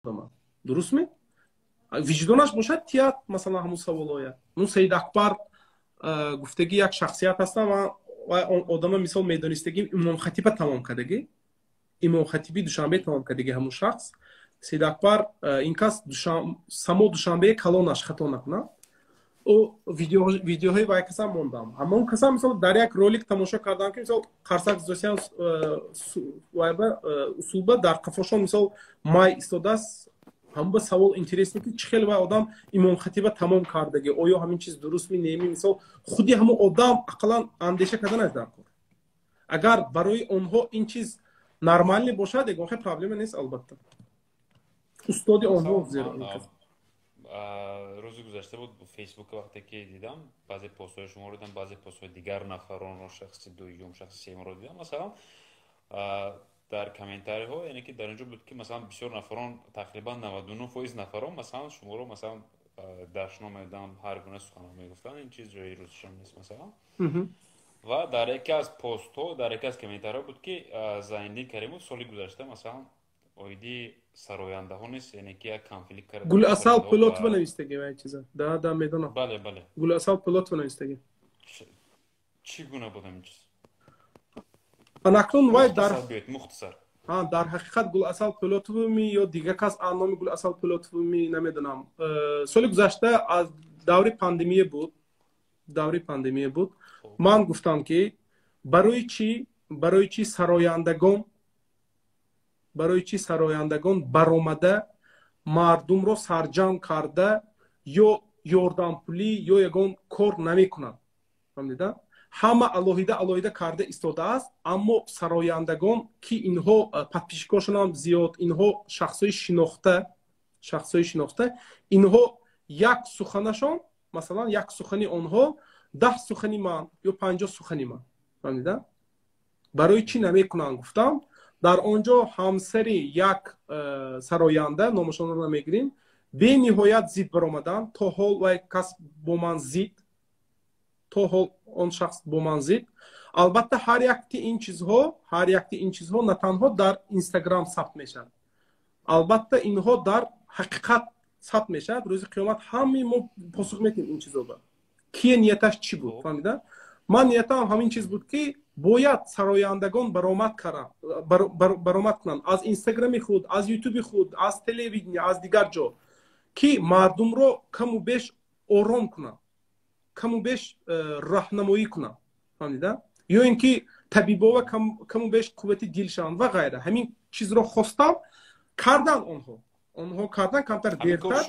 Tamam. Durust mu? وجدانش باشد تیات مثلا همون سوالایه اون سید اکبر گفتگی یک شخصیت هستم و آدم مثال میدانستگی امام خطیب تمام کردگی امام خطیبی دوشنبه تمام کردگی همون شخص سید اکبر این کس سمو دوشنبه کلانش خطا نکنه او ویدیوهای وای کسا موندم اما اون کسا مثلا در یک رولیک تماشا کردم که مثلا قرصک زوسیان وای با اصول در قفاشون مثلا مای استوداس هم با سوال اینترسنتی که چخیل و آدم امام خطیبه تمام کردگی آیا همین چیز درست می نیمی مثلا خودی همون آدم اقلا اندیشه کردن از در کار اگر برای اونها این چیز نرمالی باشه دیگه واقعا پرابلم نیست البته استادی اونها زیرا روزی گذشته بود فیسبوک وقتی که دیدم بعضی پست‌های شما رو دیدم بعضی پست‌های دیگر نفران رو شخص دوم شخص سوم رو دیدم مثلا در کامنتاری ها یعنی که در اینجا بود که مثلا بسیار نفران تقریبا 99% نفران مثلا شما رو مثلا داشتنامه دادن هر گونه سخنرانی میگفتن این چیز جایی روزش نیست مثلا و در یکی از پست ها در یکی از کامنتاری ها بود که زاینده کریموف سالی گذشته مثلا اویدی سراینده ها نیست یعنی که یک کانفلیکت کرده گل اصل پلوت بنویسته این چیزا دا میدونم بله بله گل اصل پلوت بنویسته چی گونه بودم این چیز اناکلون وای مختصر در حقیقت گل اصل پلوت می یا دیگه کس نام گل اصل پلوت می نمیدونم سال گذشته از دوره پاندمی بود من گفتم که برای چی سرایندگان برآمده مردم رو سرجم کرده یا یاردم پولی یا یگان کار نمیکنند فهمیدید همه алоҳида карда истодааст аммо сарояндагон ки инҳо подписчикошон ҳам зиёд инҳо шахсҳои шинохта инҳо як суханашон масалан як сухани онҳо 10 сухани ман ё 50 сухани ман фаҳмида барои чӣ намекунанд гуфтам дар онҷо ҳамсари як сароянда номашонро намегирем бениҳоят зид баромаданд то ҳол вай кас бо ман зид то ҳол он шахс бо ман зид албатта ҳар якти ин чизҳо на танҳо дар инстаграм сабт мешавад албатта инҳо дар ҳақиқат сабт мешавад рӯзи қиёмат ҳамаи мо посух метиҳем ин чизоро кие нияташ чӣ буд фаҳмида ман ниятам ҳамин чиз буд ки бояд сарояндагон баромад кунанд аз инстаграми худ аз ютуби худ аз телевидение аз дигар ҷо ки мардумро каму беш ором кунанд каму беш раҳнамоӣ кунанд фаҳмида ё ин ки табибова каму беш қуввати дил шаванд ва ғайра ҳамин чизро хостам карданд онҳо карданд камтар дертар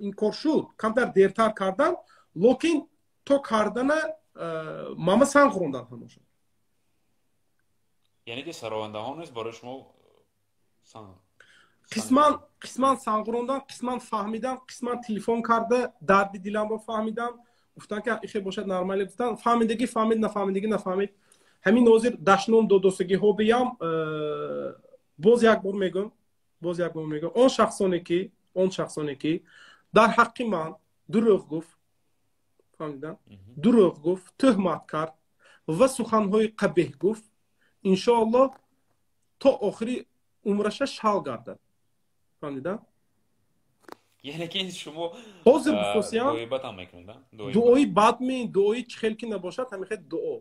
ин кор шуд камтар дертар карданд локин то кардана мама сан хӯронданд ҳамошон яъне ки сарояндаҳо нест барои шумо қисман сангурондан қисман фаҳмидан қисман телефон карда дарди диламро фаҳмидан гуфтан ки ихе бошад нормали гуфтан фаҳмидагӣ фаҳмид нафаҳмидагӣ нафаҳмид ҳамин ҳозир дашном додостагиҳо биям боз як бор мегӯм он шахсоне ки дар ҳаққи ман дурӯғ гуфт фаҳмидан дурӯғ гуфт тӯҳмат кард ва суханҳои қабеҳ гуфт иншоаллоҳ то охири умраша шал гардад фаҳмида яъне ки шумо ҳозир бисосиям дуои бад меин дуои чӣ хел ки набошад ҳамихел дуо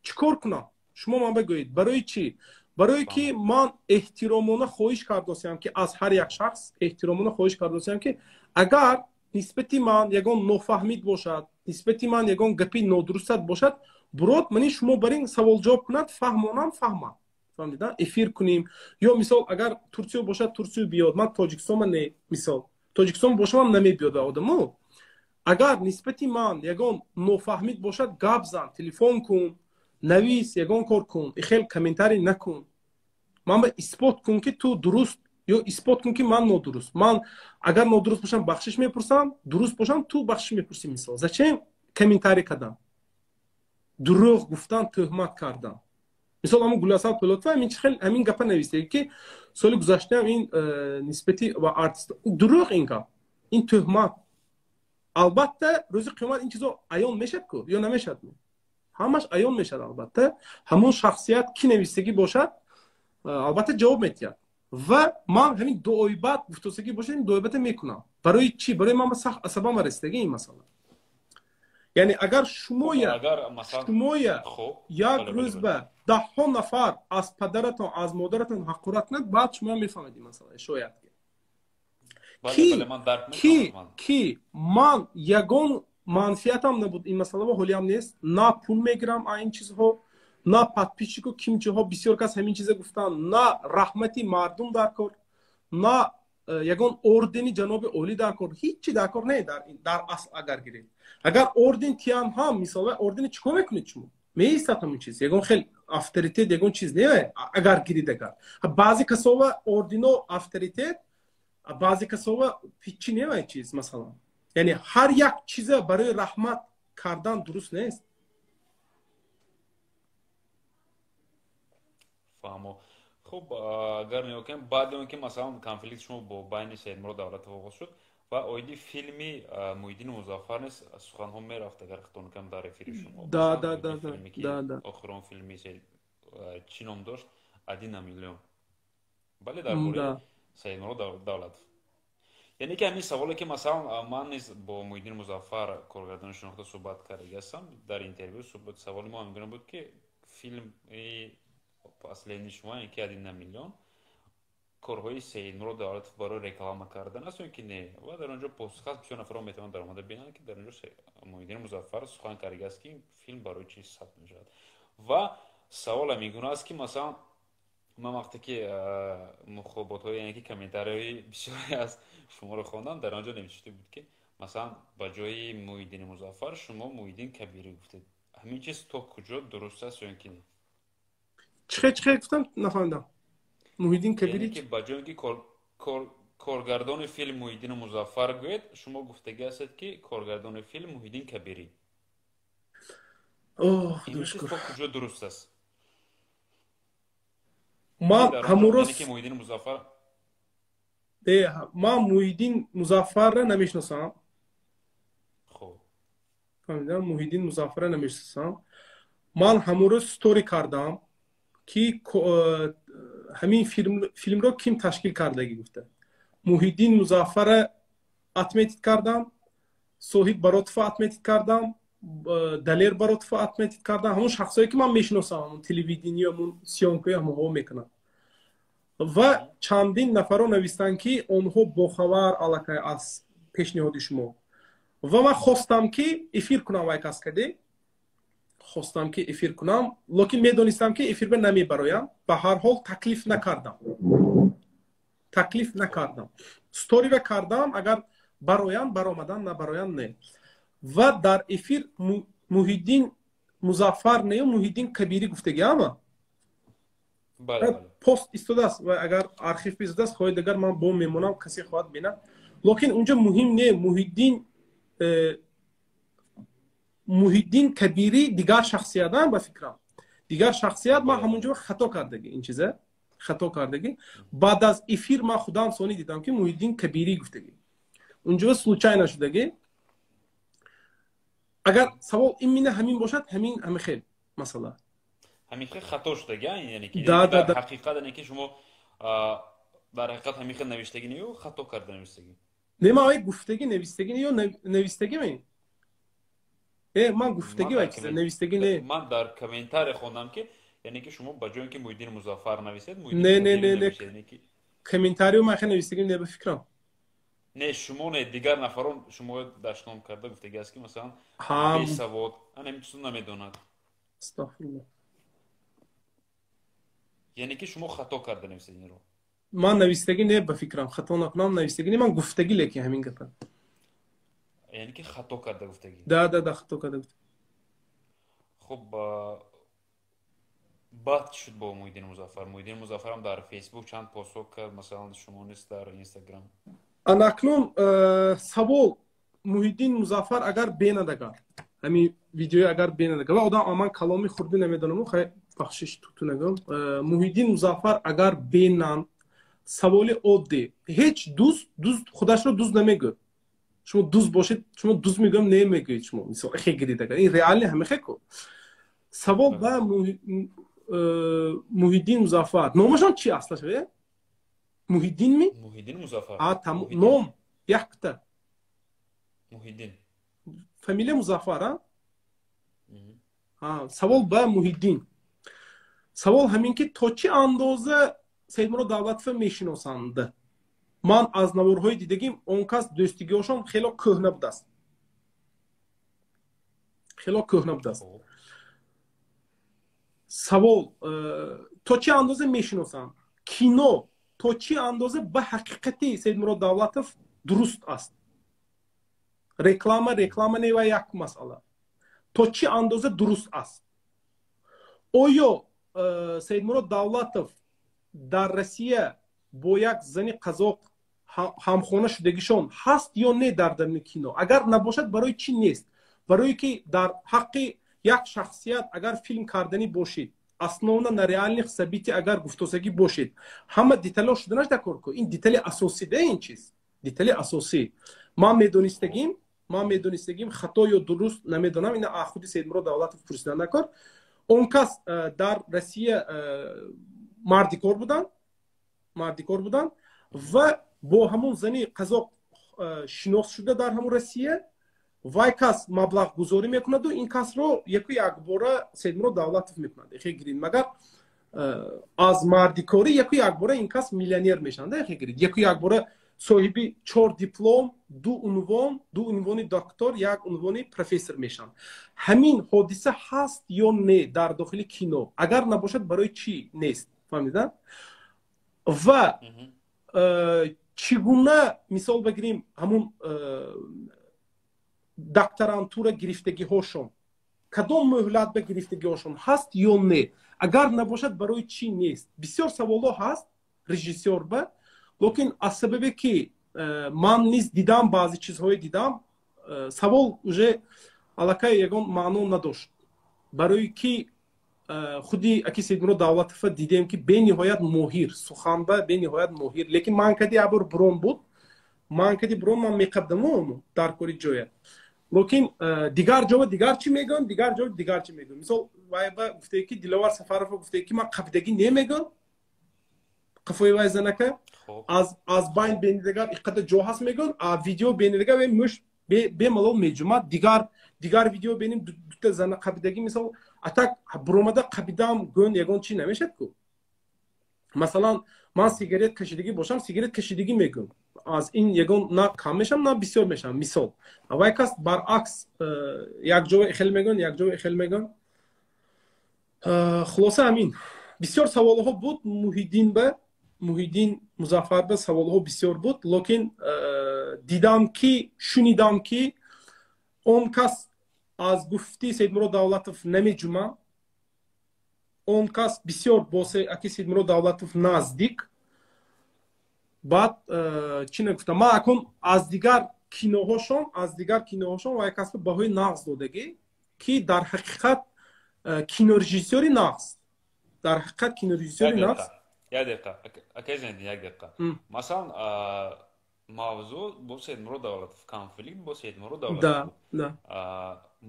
чӣ кор кунам шумо ман бигӯед барои чӣ барое ки ман эҳтиромона хоҳиш кардосиям ки аз ҳар як шахс эҳтиромона хоҳиш кардосиям ки агар нисбати ман ягон нофаҳмид бошад нисбати ман ягон гапи нодурустат бошад бурод мани шумо бар ин саволҷавоб кунад фаҳмонам фаҳмад фаҳмида эфир кунем ё мисол агар турсиё бошад турсиё биёд ман тоҷикистома не мисол тоҷикистон бошамам намебиёд ба одамо агар нисбати ман ягон нофаҳмид бошад гап зан телефон кун навис ягон кор кун ихел комментарий накун ман ба исбот кун ки ту дуруст ё исбот кун ки ман нодуруст ман агар нодуруст бошам бахшиш мепурсам дуруст бошам ту бахшиш мепурсӣ мисол зачем комментарий кардан дурӯғ гуфтан тӯҳмат кардан мисол ҳамун гуласал пилотва ҳамин гапа навистаги ки соли гузаштаам ин нисбати ва артист дурӯғ ин гап ин тӯҳмат албатта рӯзи қиёмат ин чизо аён мешад ку ё намешад ҳамаш аён мешад албатта ҳамон шахсият ки навистагӣ бошад албатта ҷавоб метиҳад و من همین دو ای بعد گفتگی باشه این دو ای بعد میکنم. برای چی؟ برای من سخت عصبم رسیدگی این مثلا. یعنی اگر شما یک روز به 10 نفر از پدرتون از مادرتون حقارت نکنید بعد شما میفهمید مثلا شاید کی من یگان منفیتم نبود این مسئله و حالیم نیست، نه پول میگیرم این چیزها، نه پادپیچیکو کیمچه بسیار کس همین چیز گفتن، نه رحمتی مردم در کار، نه یگان اوردنی جناب اولی در کار، هیچی در کار نه در اصل اگر گیرید. اگر اوردن تیان هم مثلا اوردن چیکار میکنید شما؟ میایستاد همین چیز یگان خیلی افتریتی یگان چیز نه اگر گیرید. اگر بعضی کسا اوردینو افتریتی بعضی کسا هیچی نه چیز مثلا. یعنی هر یک چیز برای رحمت کردن درست نیست. فهمو. خب اگر نگاه کنیم بعد اون که مثلا کنفلیکت شما با بین سید مراد دولت آغاز شد و اویدی فیلمی موحیدین مظفر نیست سخن هم میرفت اگر خطون کم در افیر شما آخرون فیلمی چی نام داشت؟ ادین میلیون. بله در باره سید مراد دولت. یعنی که همین سوالی که مثلا من نیز با موحیدین مظفر کارگردان شناخته صحبت کرده هستم در اینترویو سوالی ما میگم بود که فیلم اصلی شما که ادین میلیون کارهای سید مراد دولت برای رکلام کردن است که نه و در اونجا پست خاص بسیار نفران میتونن در مورد ببینن که در اونجا موحیدین مظفر سخن کرده است که فیلم برای چی ثبت میشود و سوال میگونه است که مثلا من وقتی که مخابرات های یعنی که کامنتاری بسیاری از شما رو خواندم در آنجا نوشته بود که مثلا با جای موحیدین مظفر شما موحیدین کبیری گفتید. همین چیز تا کجا درست است یا که نه؟ چه گفتم نفهمیدم. موحیدین کبیری یعنی که با جای که کارگردان فیلم موحیدین مظفر گوید شما گفتگی هستید که کارگردان فیلم موحیدین کبیری. این چیز تا کجا درست است؟ من همون که موحیدین مظفر من موحیدین مظفر را نمیشناسم. خب فهمیدم موحیدین مظفر را نمیشناسم. من همون روز ستوری کردم که همین فیلم رو کیم تشکیل کردگی گفته. موحیدین مظفر اتمیت کردم، صاحب براتف اتمیت کردم، دلیر براتف اتمیت کردم. همون شخصایی که من میشناسم همون تلویزیونی همون سیانکوی همون میکنن و چندین نفر نوشتن که اونها باخبر علاقه از پیشنهاد شما و من خواستم که افیر کنم وای کس کده خواستم که افیر کنم لیکن میدونستم که افیر به نمیبرایم. به هر حال تکلیف نکردم ستوری رو کردم اگر برایم برآمدن نبرایم نه و در افیر موحیدین مظفر نه موحیدین کبیری گفتگی اما پست ایستاده است و اگر آرشیو بیزده است خواهید اگر من با میمونم کسی خواهد بینه لیکن اونجا مهم نه. موحیدین کبیری دیگر شخصیت هم به فکرم دیگر شخصیت من همونجا خطا کردگی این چیزه خطا کردگی بعد از افیر من خودم سونی دیدم که موحیدین کبیری گفتگی اونجا سلوچای نشدگی. اگر سوال این مینه همین باشد همین خیلی مثلا همین خیلی خطا شده یعنی که در حقیقت اینه که شما در حقیقت همین خیلی نوشتگی نیو خطا کرده نوشتگی نه من گفتگی نوشتگی نیو نوشتگی من گفتگی و چیز نوشتگی نه. من در کامنتار خوندم که یعنی که شما با جای که موحیدین مظفر نوشتید نه کامنتاریو من خیلی نوشتگی نه به فکرم نه شما نه دیگر نفران شما داشتم کرده گفتگی است که مثلا بی سواد انا چیزو نمیدونند. استغفرالله. یعنی که شما خطا کرده نوشتید رو. من نوشتگی نه به فکرم خطا نکنم نوشتگی نه من گفتگی لکی همین گفتم. یعنی که خطا کرده گفتگی. ده خطا کرده گفتگی. خب بعد شد با موحیدین مظفر. موحیدین مظفر هم در فیسبوک چند پست کرد مثلا شما نیست در اینستاگرام. اکنون سوال موحیدین مظفر اگر بینادگار همین ویدیو اگر بینادگار و آدم آمان کلامی خورده نمیدونم خیلی بخشش تو نگم موحیدین مظفر اگر بینن سوال عادی هیچ دوست خودش رو دوست نمیگه. شما دوست باشید شما دوست میگم نمیگید شما مثلا خیلی گریدگار این ریالی همه خیلی کو سوال با موحیدین مظفر نامشان چی اصلا شده؟ Muhiddin mi? Muhiddin Muzaffar. Tamam. Nom. Yakta. Muhiddin. Familiya Muzaffar, ha? Savol ba Muhiddin. Savol همین که تا چه اندازه سید مراد давлатов میشناسند. من از نوارهای دیدگیم اون کس دوستیگیشون خیلی کهنه بوده است. خیلی کهنه بوده است. سوال تا چه اندازه میشناسند؟ کینو تا چه اندازه به حقیقتی سید مراد давлатов درست است؟ реклама не یک مسئله. تا چه اندازه درست است؟ آیا سید مراد давлатов در روسیه با یک زن قزاق همخانه شدگیشون هست یا نه در درون کینو؟ اگر نباشد برای چی نیست؟ برای که در حق یک شخصیت اگر فیلم کردنی باشید، основно на реальных событиях اگر گفتگو باشید، همه دیتیل شدنش دکور کو. این دیتیل اساسی ده این چیز. دیتیل اساسی. ما میدونستگیم خطا یا درست نمیدونم. این خود سید مراد давлатов پرسیدن نکرد. اون کس در روسیه مردیکار بودن و با همون زنی قزاق شناخت شده در همون روسیه. وای کس مبلغ گذاری میکند و این کس رو یک باره سید مراد давлатов میکند. خیلی گرین مگر از مردیکاری یک باره این کس میلیونر میشن. خیلی گرین یک باره صاحبی 4 دیپلم، 2 عنوان دکتر، 1 عنوان پروفسور میشن. همین حادثه هست یا نه در داخل کینو؟ اگر نباشد برای چی نیست؟ فهمیدن؟ و چگونه مثال بگیریم همون دکترانتور گرفتگی هاشون، کدام مهلت به گرفتگی هاشون هست یا نه؟ اگر نباشد برای چی نیست؟ بسیار سوالا هست رژیسور به. لیکن از سببی که من نیز دیدم بعضی چیزهای دیدم، سوال уже алакай ягон маъно надошт. برای که خودی اکی سید مراد давлатов دیدیم که به نهایت ماهر سخنبر، به نهایت ماهر. لیکن من کدی ابر برون بود، من میقدمم در کاری جای. لیکن دیگر جا دیگر چی میگن، دیگر جا دیگر چی میگن. مثلا وای با گفته که دلاور سفارف گفته که من قبیدگی نمیگم، قفوی وای زنکه از باین بینیدگار اقدر جا هست میگن، ویدیو بینیدگار و مش به ملال میجمع. دیگر ویدیو بینیم دوتا زن قبیدگی مثلا اتاک برومده قبیدم گون یگان چی نمیشد کو. مثلا من سیگارت کشیدگی باشم، سیگارت کشیدگی میگم، از این یگان نه کم میشم نه بسیار میشم. مثال وای کس برعکس یک جا اخل میگن، یک جا اخل میگن. خلاصه همین بسیار سوال ها بود. Muhiddin Muzaffar به سوال ها بسیار بود. لیکن شنیدم که اون کس از گفتی سید مراد давлатов نمیجمع. اون کس بسیار با سید مراد давлатов نزدیک. بعد چی نگفتم؟ ما اکنون از دیگر کینوهاشون و یک کس به بهای نقص دادگی که در حقیقت کینو رژیسوری نقص. در حقیقت کینو رژیسوری نقص. یک دقیقه اکیزنی یک دقیقه. مثلا موضوع با سید مراد давлатов конфликт با سید مراد давлатов. да.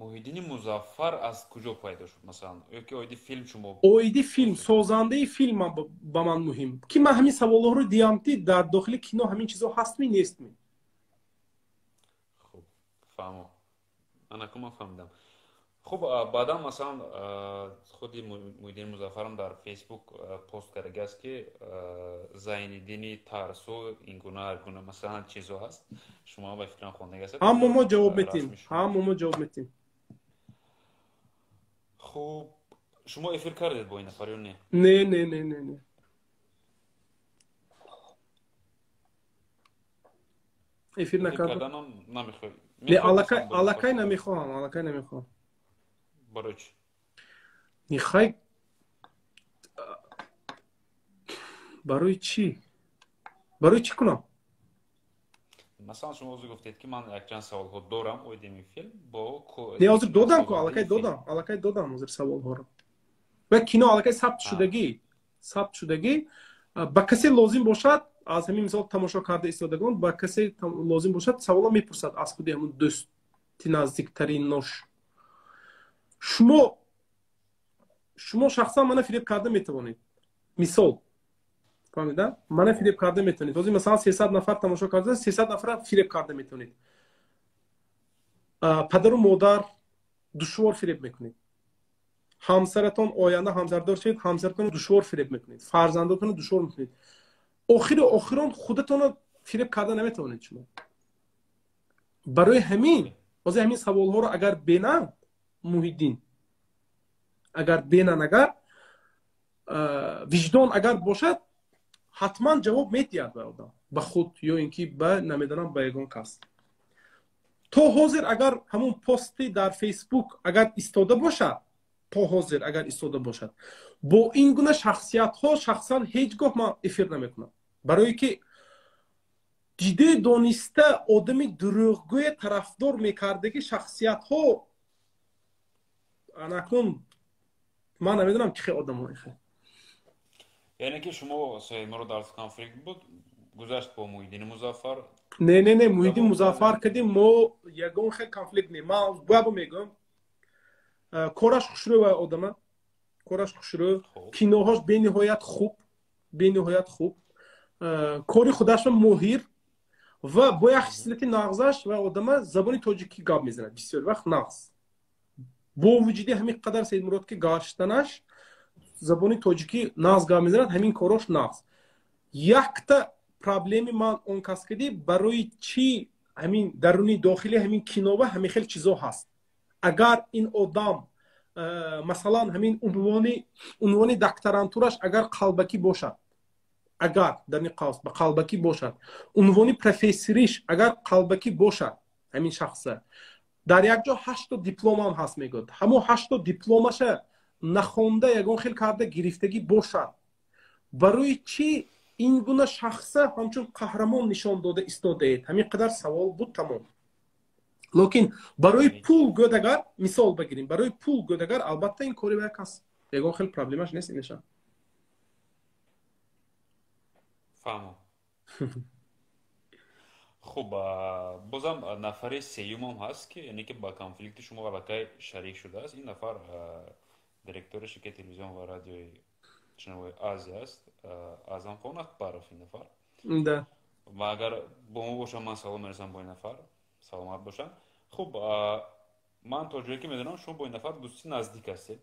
Muhiddin Muzaffar از کجا پیدا شد مثلا؟ یکی اویدی فیلم شما اویدی فیلم سازنده فیلم با من مهم که من همین سوالا رو دیدم در داخل کینو همین چیزا هست می نیست می. خب فهمم. انا کما فهمیدم. خب بعدا مثلا خودی Muhiddin Muzaffarم در فیسبوک پست کرده است که زینالدین ترسو این گونه مثلا چیزا هست. شما با فکران خونده است؟ ما جواب میتیم. خب شما افیر کردید با این نفر یا نه؟ نه. افیر نکردم. نمیخوای. نه алакай نمیخوام. برای چی؟ میخوای برای چی کنم؟ مثلا شما گفتید که من یک چند سوال ها دارم اویدیم فیلم با نه حاضر دادم که алакай دادم حاضر سوال ها رو. و کینو алакай ثبت شدگی با کسی لازم باشد از همین مثال تماشا کرده ایستادگان با کسی لازم باشد سوالا میپرسد از خود همون دوست نزدیکترین نوش. شما شخصا منو فریب کرده میتوانید. مثال فهمیدن؟ من فریب کرده میتونید. روزی مثلا 300 نفر تماشا کرده، 300 نفر فریب کرده میتونید. پدر و مادر دشوار فریب میکنید. همسرتون آینده همسردار شید، همسرتون دشوار فریب میکنید. فرزنداتون دشوار میکنید. آخرون خودتون رو فریب کرده نمیتونید شما. برای همین واسه همین سوال ها رو اگر بینن محیدین، اگر بینن، اگر وجدان اگر باشد حتما جواب میدید به آدم، به خود یا اینکه به نمیدونم به یگان کس. تا حاضر اگر همون پستی در فیسبوک اگر استاده باشد، تا حاضر اگر استاده باشد، با این گونه شخصیت ها شخصا هیچگاه من افیر نمیکنم، برای که دیده دانسته آدمی دروغگوی طرفدار میکرده که شخصیت ها انکون من نمیدونم چه آدم هایی خیلی. یعنی که شما مورد در کانفلیکت بود گذشت با محیدین مظفر؟ نه محیدین مظفر کردیم ما یگان خیلی کانفلیکت نیم. من بابا میگم کارش خوشرو و آدمه، کارش خوشرو، کینوهاش به نهایت خوب، کاری خودش ماهر و با یک خصلت نغزش و آدمه زبان تاجیکی گپ میزنه بسیار وقت نغز. با وجودی همین قدر سید مراد که گاشتنش زبان تاجیکی نغز گپ میزنه، همین کاراش نغز. یک تا پرابلمی من اون کس کردی برای چی همین درونی داخلی همین کینوه همین خیلی چیزا هست. اگر این آدم مثلا همین عنوانی دکترانتورش اگر قلبکی باشد، اگر در نقاط به قلبکی باشد، عنوانی پروفسوریش اگر قلبکی باشد، همین شخصه در یک جا 8 دیپلم هم هست میگه، همون 8 دیپلمش نخونده یگان خیلی کرده گرفتگی باشد، برای چی این گونه شخصه همچون قهرمان نشان داده ایستاده؟ همین قدر سوال بود تمام. لیکن برای پول گودگر مثال بگیریم، برای پول گودگر البته این کاری باید کس یگان خیلی پرابلمش نیست اینشان. فهمم. خب بازم نفر سیوم هم هست که یعنی که با کانفلیکت شما البته شریک شده است. این نفر دیرکتور شرکت تلویزیون و رادیوی شنوای آزیا است، اعظم خان اکبرов این نفر. ده. و اگر با ما باشم من سلام میرسم با این نفر، سلامت باشن. خب من تا جایی که میدونم شما با این نفر دوستی نزدیک هستید،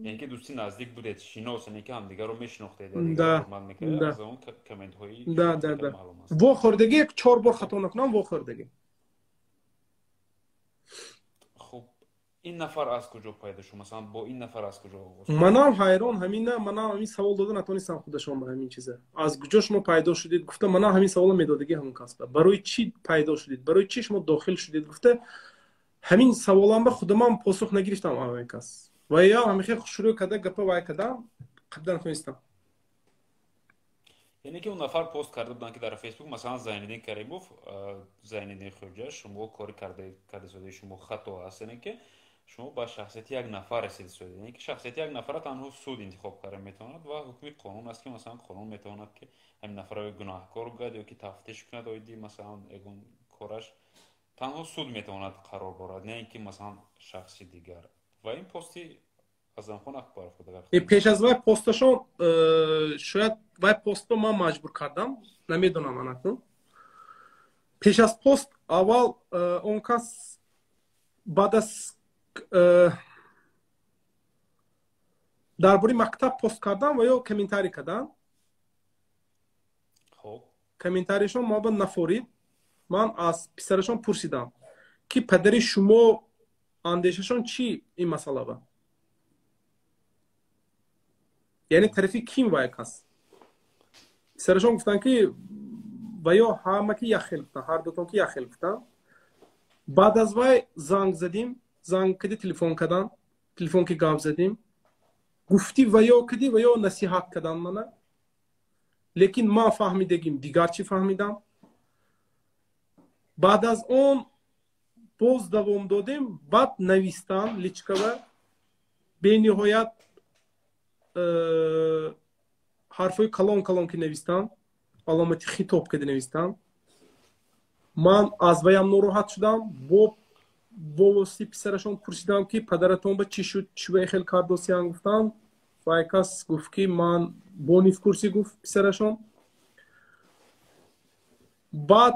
یعنی که دوستی نزدیک بودید، شناسانی که همدیگه رو میشناختید، حرمت میکردید، از اون کامنت هایی معلوم است. واخوردگی یک 4 بار خطا نکنم واخوردگی. خب این نفر از کجا پیدا شد؟ مثلا با این نفر از کجا آغاز؟ منم حیران همین سوال داده نتونستم خودشون به همین چیزه. از کجا شما پیدا شدید؟ گفتم منم همین سوال میدادگی همون کسب. برای چی پیدا شدید؟ برای چی شما داخل شدید؟ گفته همین سوالام به خودم پاسخ نگرفتم همین کس. و یا همین خیلی شروع کرده گپا وای کردم قبلا نتونستم. یعنی که اون نفر پست کرده بودن که در فیسبوک مثلا زینالدین کریموف، زینالدین خوجا شما کاری کرده شده، شما خطا هست، یعنی که شما با شخصیت یک نفر رسید شدید، یعنی که شخصیت یک نفر تنها سود انتخاب کرده میتواند و حکم قانون است که مثلا قانون میتواند که همین نفر رو گناهکار بگیرد یا که تفتیش کند و مثلا اون کارش تنها سود میتواند قرار بگیرد، نه اینکه مثلا شخصی دیگر. و این پستی از خون اخبار خود پیش از وای پستشون شاید وای پست من مجبور کردم نمیدونم انتون. پیش از پست اول اون کس بعد از درباره مکتب پست کردم و یا کامنتاری کردم. خب کامنتاریشون ما با نفورید. من از پسرشون پرسیدم که پدر شما اندیششون چی این مسئله با؟ یعنی طرفی کیم وای کس؟ پسرشون گفتن که و یا همه که یخیل گفتن، هر دوتون که یخیل گفتن. بعد از وای زنگ زدیم، زنگ کدی تلفن کردن، تلفن که گاف زدیم، گفتی و یا کدی و یا نصیحت کردن منه. لیکن ما فهمیدگیم دیگر چی فهمیدم. بعد از اون باز دوام دادیم، بعد نویستم لیچکوه به نهایت حرفای کلان که نویستم، علامتی خطاب که نویستم. من از ویم ناراحت شدم، با واسطه پسرشون پرسیدم که پدرتون به چی شد، چی به خیلی کار دوستیان گفتم вайкас гуфт ки ман бониф курсӣ гуфт писарашон. баъд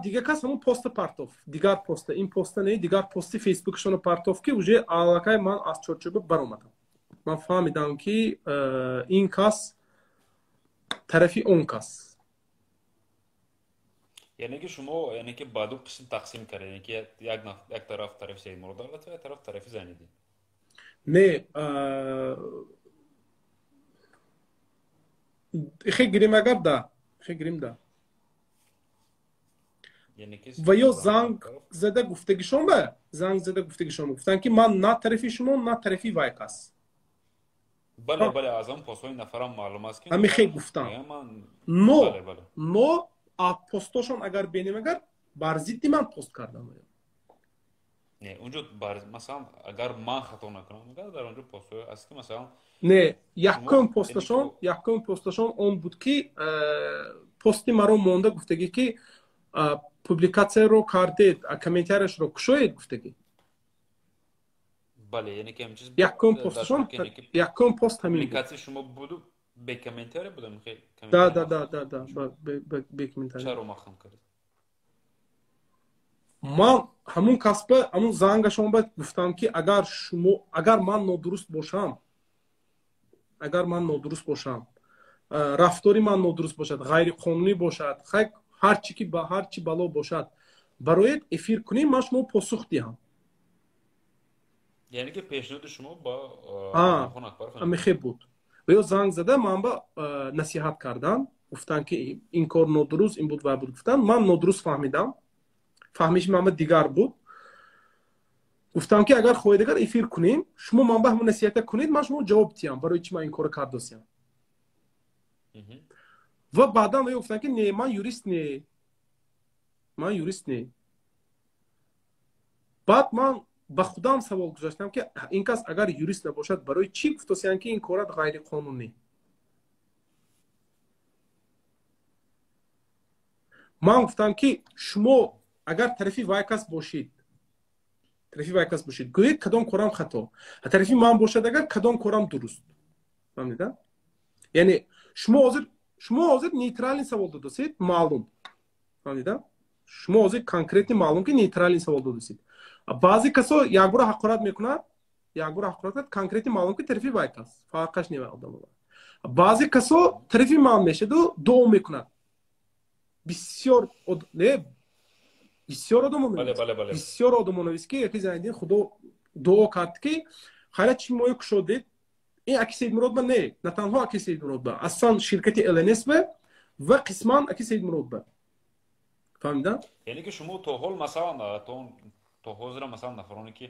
дигар кас ҳамон поста партоф, дигар поста, ин поста не, дигар пости фейсбукашонро партоф ки уже аллакай ман аз чорчӯба баромадам. ман фаҳмидам ки ин кас тарафи он кас. яъне ки шумо яъне ки ба ду қисм тақсим кардед, яъне ки як тараф тарафи Саидмурод Давлатов, як тараф тарафи Зайниддин. не хе гирим агар да, хе гирим да. ва ё занг зада гуфтагишон ба, занг зада гуфтагишон гуфтан ки ман на тарафи шумо, на тарафи вай кас. бале бале аз он посои нафарам маълум аст ки ҳамин хе гуфтам. но постошон агар бинем агар бар зидди ман пост кардам. не унҷо масалан агар ман хато накунам агар дар онҷо посои аст ки масалан не якум посташон он буд ки пости маро монда гуфтаги ки публикатсияро кардед, комментарияшро кушоед гуфтаги. бале яъне ки ҳамин чиз якум посташон якум пост ҳамин публикатсия шумо буду бе комментария будам. да бе комментария. чаро махам кард ман ҳамун касба ҳамун зангашон ба гуфтам ки агар ман нодуруст бошам, рафтори ман нодуруст бошад, ғайриқонунӣ бошад, ҳарчи бало бошад, бароед эфир кунем, ман шумо посух диҳам. яъне ки пешниҳоди шумо ба Хон Акбаров амихе буд. ва ё занг зада ман ба насиҳат кардан, гуфтан ки ин кор нодуруст, ин буд ва буд гуфтан. ман нодуруст фаҳмидам, фаҳмиши ман ба дигар буд. гуфтам ки агар хоҳед агар эфир кунем, шумо ман ба ҳамон насиҳата кунед, ман шумо ҷавоб диҳам, барои чӣ ман ин корро кардосиям. ва баъдан ва ё гуфтан ки не, ман юрист не. баъд ман ба худам савол гузаштам ки ин кас агар юрист набошад, барои чӣ гуфтосиям ки ин корат ғайриқонунӣ. ман гуфтам ки шумо агар тарафи вай кас бошед, гӯед кадом корам хато, тарафи ман бошад агар кадом корам дуруст. фаҳмида? яъне шумо ҳозир нейтрален савол додасед, маълум. фаҳмида? шумо ҳозир конкретни маълум ки нейтрален савол додасед. баъзе касо якбора ҳақорат мекунад, конкретни маълум ки тарафи вай кас, фарқаш не маълум. баъзе касо тарафи ман мешаду дуо мекунад. бисёр одамонавист ки яки Зайниддин худо дуо кард ки хайрат чӣ моё кушодед. ин Аки Саидмурод ба не танҳо Аки Саидмурод ба, аслан ширкати ЛНС ба ва қисман Аки Саидмурод ба. фаҳмида? яъне ки шумо то ҳол масалан то ҳозира масалан нафароне ки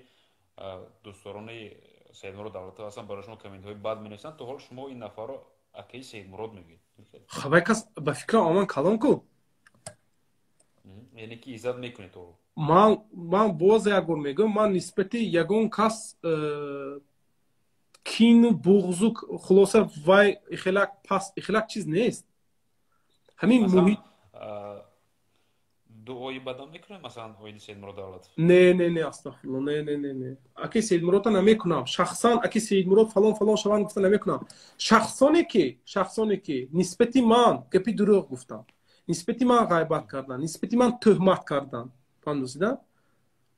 дӯстдорони Саидмурод Давлатов ҳастанд, барои шумо комментҳои бад менависанд, то ҳол шумо ин нафарро Акаи Саидмурод мегӯед. хабай кас ба фикрам аман калон ку. яъне ки иззат мекунед то. ман боз ягбор мегӯям, ман нисбати ягон кас кину буғзу хулоса вай ихелак паст, ихелак чиз нест. ҳамин муҳит дуои бадам мекунем масалан оиди Саидмурод Давлатов. не астағфирулло, не Аки Саидмуродро намекунам. шахсан Аки Саидмурод фалон шаванд гуфта намекунам. шахсоне ки нисбати ман гапи дурӯғ гуфтам, нисбати ман ғайбат кардан, нисбати ман тӯҳмат кардан, фаҳмидида?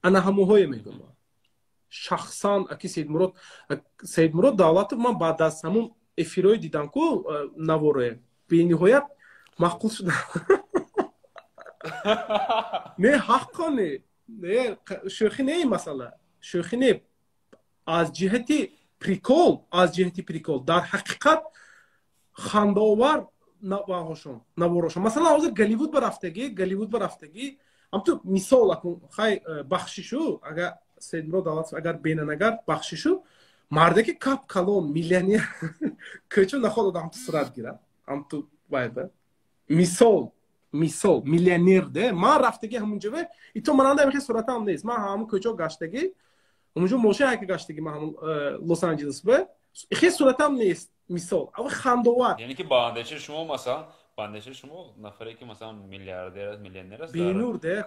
ана ҳамоҳое мегӯям. шахсан Аки Саидмурод Давлатов ман баъд аз ҳамон эфирҳое дидам ку наворое бениҳоят маъқул шудам. не ҳаққо не шӯхӣ не масъала, шӯхӣ не. аз ҷиҳати прикол дар ҳақиқат хандаовар наворошон. масалан ҳозир Голливуд ба рафтагӣ ҳамту мисол акун хай бахшишу, агар Саидмурод Давлатов агар бенанагар бахшишу, марде ки кап калон миллионер кӯчо наход одам ту сурат гира, ҳамту байда мисол миллионер де ман рафтаги ҳамунҷо ве ито мананда мехи суратам нест. ман ҳамун кӯчо гаштаги ҳамунҷо мошин ҳайка гаштаги ман ҳамун Лос-Анҷелес ве ихи суратам нест. мисол ава хандовар, яъне ки ба андешаи шумо масалан ба андешаи шумо нафаре ки масалан миллиардер аст, миллионер аст, бенур де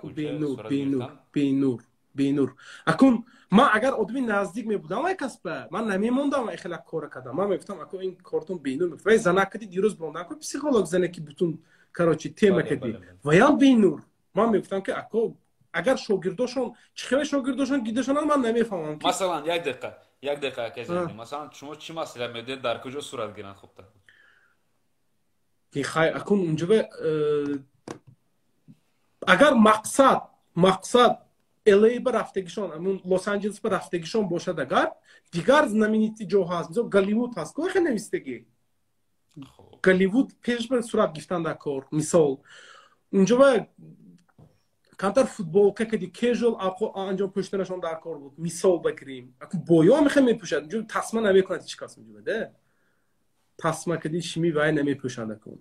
бенур бейнур. Акун ман агар одами наздик мебудам ай касба ман намемондам ай хела кора кардам. Ман мефтам акун ин кортон бейнур мефтам. Вай занакади дирӯз бондан ку психолог занаки бутун короче тема кади. Ваям бейнур. Ман мефтам ки аку агар шогирдошон чихе шогирдошон гидошон ман намефамам ки. Масалан як дақиқа казем. Масалан шумо чӣ масъала медоед дар куҷо сурат гиранд хубта? Ки хай акун унҷа агар мақсад LA ба рафтагишон амун Лос Анҷелес ба рафтагишон бошад агар дигар знаменитӣ ҷо ҳаст мисол Голливуд ҳаст ко хеле навистагӣ Голливуд пеш ба сурат гифтан дар кор мисол унҷа ва камтар футболка кади casual анҷом пӯштанашон дар кор буд мисол бигирем аку боё мехем мепӯшад унҷа тасма намекунад ҳеҷ кас унҷа да тасма кади шими вай намепӯшад акун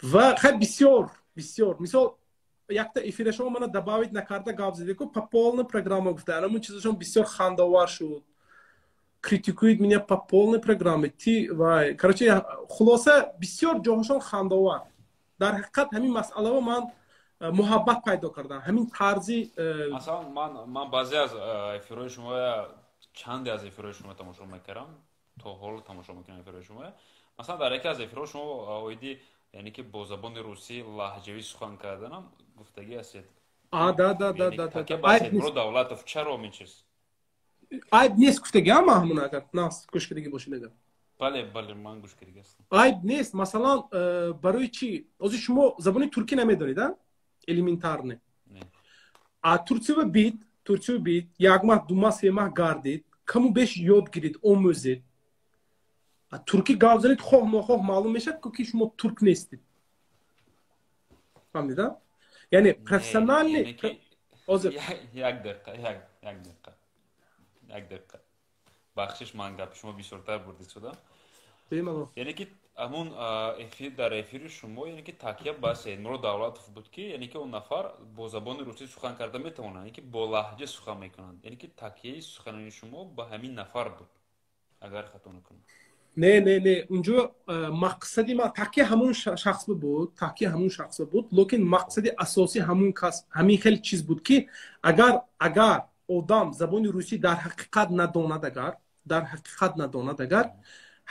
ва хай бисёр мисол якта эфира шумо мана добавить накарда гап заде ку по полной программа гуфта анамун чизашон бисёр хандовар шуд критикует меня по полной программе ти вай короче хулоса бисёр ҷоҳашон хандовар дар ҳақиқат ҳамин масъаларо ман муҳаббат пайдо кардам ҳамин тарзи масалан ман баъзе аз эфирҳои шумо чанде аз эфирҳои шумо тамошо мекардам то ҳол тамошо мекунам эфирҳои шумо масалан дар яке аз эфирҳо шумо оиди яъне ки бо забони русӣ лаҳҷавӣ сухан карданам гуфтагӣ ҳастед Миро Давлатов чаро ин чиз айб нест гуфтагиам ҳамун агар нас гӯш кирдагӣ бошед агар бале ман гӯш кирда ҳастам айб нест масалан барои чӣ ҳозир шумо забони туркӣ намедонед элементарне а турсию бит як маҳ ду маҳ се маҳ гардид каму беш ёд гирид омӯзед туркӣ гап занед хоҳ нохоҳ маълум мешавад ки шумо турк нестед фаҳмида яъне профессиональни ҳозир як дақиқа бахшиш ман гапи шумо бисёртар бурдид шуда яъне ки ҳамун дар эфири шумо яъне ки такя ба Миро Давлатов буд ки яъне ки он нафар бо забони русӣ сухан карда метавонад яъне ки бо лаҳҷа сухан мекунанд яъне ки такяи суханони шумо ба ҳамин нафар буд агар хато накунам не унҷо мақсади ман такя ҳамун шахс буд лекин мақсади асосӣ ҳамин хеле чиз буд ки агар одам забони русӣ дар ҳақиқат надонад агар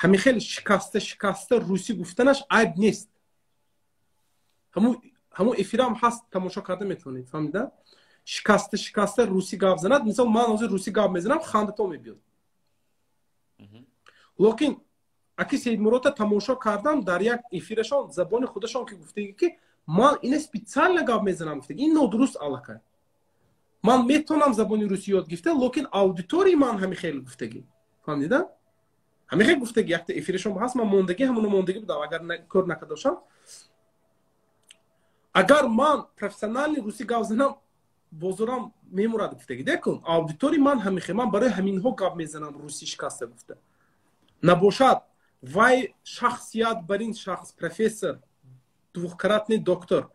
ҳамин хеле шикаста русӣ гуфтанаш айб нест ҳамун эфирам ҳаст тамошо карда метавонед фаҳмида шикаста русӣ гап занад мисол ман ҳозир русӣ гап мезанам хандатон мебиёд лекин аки Сеидмурота тамошо кардам дар як эфирашон забони худашон ки гуфтаги ки ман ина специально гап мезанам гуфтаги ин нодуруст аллакай ман метавонам забони русӣ ёд гирифта лекин аудитории ман ҳамин хеле гуфтаги фаҳмида ҳамин хеле гуфтаги якта эфирашон ҳаст ман мондагӣ ҳамуна мондагӣ будам агар кор накарда бошам агар ман профессионални русӣ гап занам бозорам мемурад гуфтаги декун аудитории ман ҳамин хеле ман барои ҳаминҳо гап мезанам русӣ шикаста гуфта набошад вай шахсият бар ин шахс профессор двухкратный доктор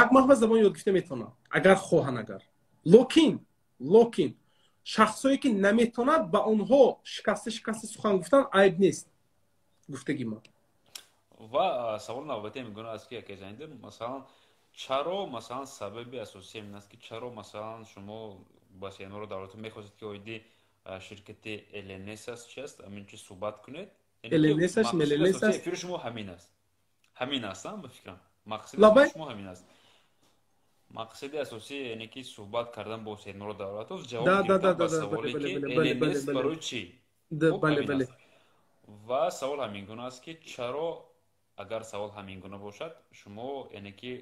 як маҳ ба забони ёд гирифта метавонад агар хоҳан агар лекин шахсое ки наметавонад ба онҳо шикаста сухан гуфтан айб нест гуфтаги ман ва савол навбатия мегӯяд аст ки якезанидер масалан чаро масалан сабаби асосия ин аст ки чаро масалан шумо ба Миро Давлатов мехостед ки оиди ширкати LNS аст чи аст амин чи суҳбат кунед эфири шумо ҳамин аст ба фикрам мақсади шумо ҳамин аст мақсади асосӣ яъне ки суҳбат кардан бо Миро Давлатов ҷавоб гирифтан ба саволе ки LNS барои чӣ ва савол ҳамин гуна аст ки чаро агар савол ҳамин гуна бошад шумо яъне ки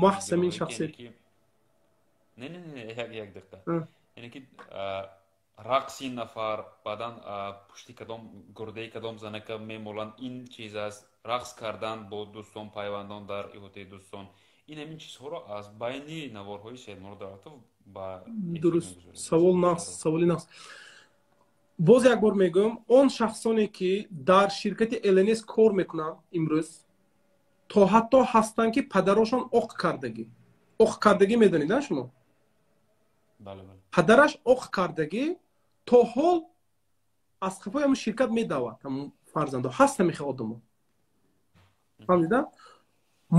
маҳсамин шахсият не як дақиқа яъне ки рақси нафар баъдан пушти кадом гурдаи кадом занака мемоланд ин чиз аст рақс кардан бо дӯстон пайвандон дар иҳотаи дӯстон ин ҳамин чизҳоро аз байни наворҳои Миро Давлатов ба дуруст саволи нас боз як бор мегӯям он шахсоне ки дар ширкати LNS кор мекунанд имрӯз то ҳатто ҳастанд ки падарошон оқ кардагӣ медонед шумо падараш оқ кардагӣ то ҳол аз хафои ҳамун ширкат медавад ҳамун фарзандо ҳаст ҳамин хел одамо фаҳмида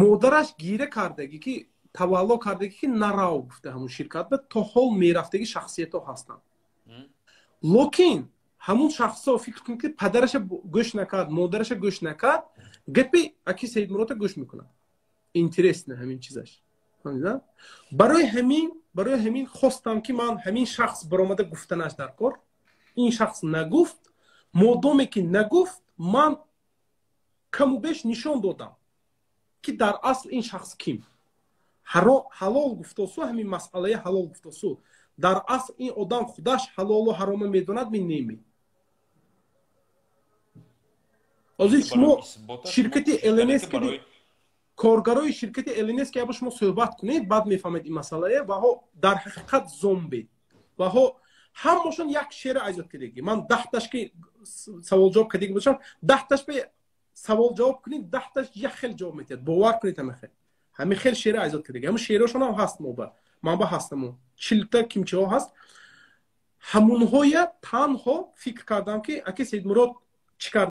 модараш гира кардагӣ ки тавалло кардагӣ ки нарав гуфта ҳамун ширкат ба то ҳол мерафтаги шахсиятҳо ҳастанд. Локин ҳамун шахсҳо фикр кунед ки падараша гӯш накард, модараша гӯш накард, гапи Аки Саидмурода гӯш мекунад. Интересно ҳамин чизаш. барои ҳамин хостам ки ман ҳамин шахс баромада гуфтанаш дар кор. ин шахс нагуфт, модоме ки нагуфт, ман каму беш нишон додам ки дар асл ин шахс ким. ҳалол гуфтосу, ҳамин масъалаи ҳалол гуфтосу, дар асл ин одам худаш ҳалолу ҳарома медонад, мен неми. озир шумо ширкати ЛНС коргарои ширкати ЛНС ки ба шумо суҳбат кунед, баъд мефаҳмед ин масъалае ва ҳо дар ҳақиқат зомбе ва ҳо ҳамошон як шера айзод кардагӣ. ман 10таш ки савол ҷавоб кардагӣ бошам, 10таш бе савол ҷавоб кунед, 10таш як хел ҷавоб метиҳад. бовар кунед ҳамин хел шера айзод кардагӣ. ҳамун шерошон ҳам ҳаст, манба ҳастаму 40та кимчиҳо ҳаст. ҳамунҳоя танҳо фикр кардам ки Аки Саидмурод чӣ кард